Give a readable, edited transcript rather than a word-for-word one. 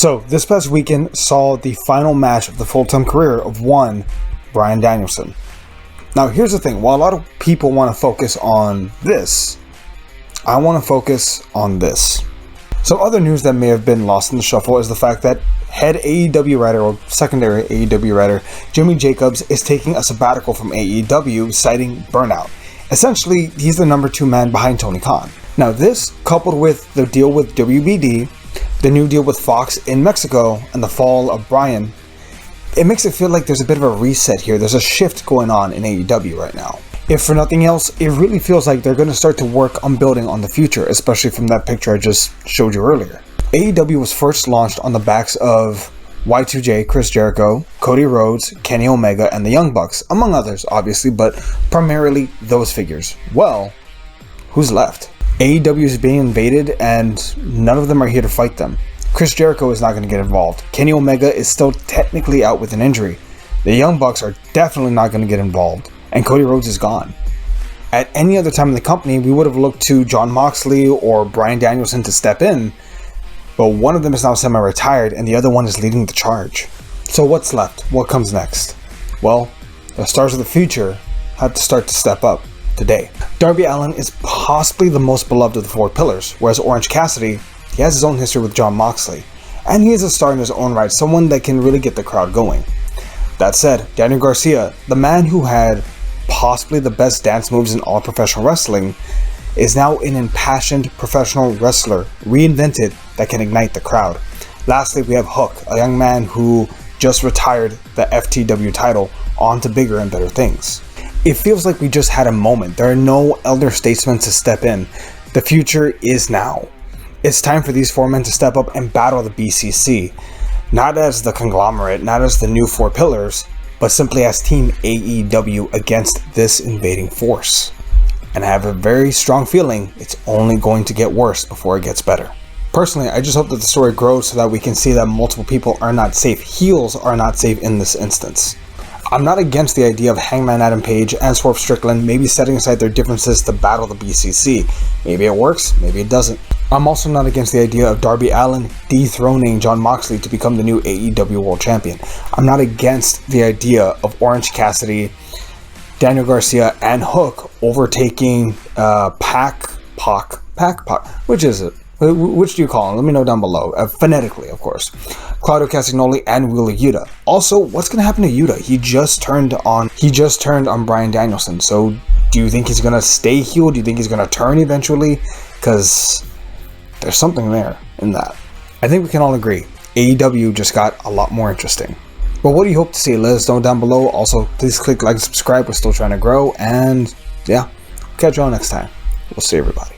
So this past weekend saw the final match of the full-time career of one Bryan Danielson. Now here's the thing, while a lot of people want to focus on this, I want to focus on this. Some other news that may have been lost in the shuffle is the fact that head AEW writer, or secondary AEW writer, Jimmy Jacobs is taking a sabbatical from AEW, citing burnout. Essentially, he's the number 2 man behind Tony Khan. Now this, coupled with the deal with WBD, the new deal with Fox in Mexico, and the fall of Bryan, it makes it feel like there's a bit of a reset here. There's a shift going on in AEW right now. If for nothing else, it really feels like they're going to start to work on building on the future, especially from that picture I just showed you earlier. AEW was first launched on the backs of Y2J, Chris Jericho, Cody Rhodes, Kenny Omega, and the Young Bucks, among others, obviously, but primarily those figures. Well, who's left? AEW is being invaded, and none of them are here to fight them. Chris Jericho is not going to get involved. Kenny Omega is still technically out with an injury. The Young Bucks are definitely not going to get involved. And Cody Rhodes is gone. At any other time in the company, we would have looked to Jon Moxley or Bryan Danielson to step in, but one of them is now semi-retired and the other one is leading the charge. So what's left? What comes next? Well, the stars of the future have to start to step up today. Darby Allin is possibly the most beloved of the 4 pillars, whereas Orange Cassidy, he has his own history with Jon Moxley, and he is a star in his own right, someone that can really get the crowd going. That said, Daniel Garcia, the man who had possibly the best dance moves in all professional wrestling, is now an impassioned professional wrestler, reinvented, that can ignite the crowd. Lastly, we have Hook, a young man who just retired the FTW title, on to bigger and better things. It feels like we just had a moment. There are no elder statesmen to step in. The future is now. It's time for these 4 men to step up and battle the BCC, not as the conglomerate, not as the new 4 pillars, but simply as Team AEW against this invading force. And I have a very strong feeling it's only going to get worse before it gets better. Personally, I just hope that the story grows so that we can see that multiple people are not safe. Heels are not safe in this instance. I'm not against the idea of Hangman Adam Page and Swerve Strickland maybe setting aside their differences to battle the BCC. Maybe it works, maybe it doesn't. I'm also not against the idea of Darby Allin dethroning Jon Moxley to become the new AEW World Champion. I'm not against the idea of Orange Cassidy, Daniel Garcia, and Hook overtaking Pac, which is it? Which do you call him? Let me know down below. Phonetically, of course. Claudio Castagnoli and Wheeler Yuta. Also, what's going to happen to Yuta? He just turned on Bryan Danielson. So, do you think he's going to stay heel? Do you think he's going to turn eventually? Because there's something there in that. I think we can all agree. AEW just got a lot more interesting. But what do you hope to see? Let us know down below. Also, please click like and subscribe. We're still trying to grow. And yeah, catch you all next time. We'll see everybody.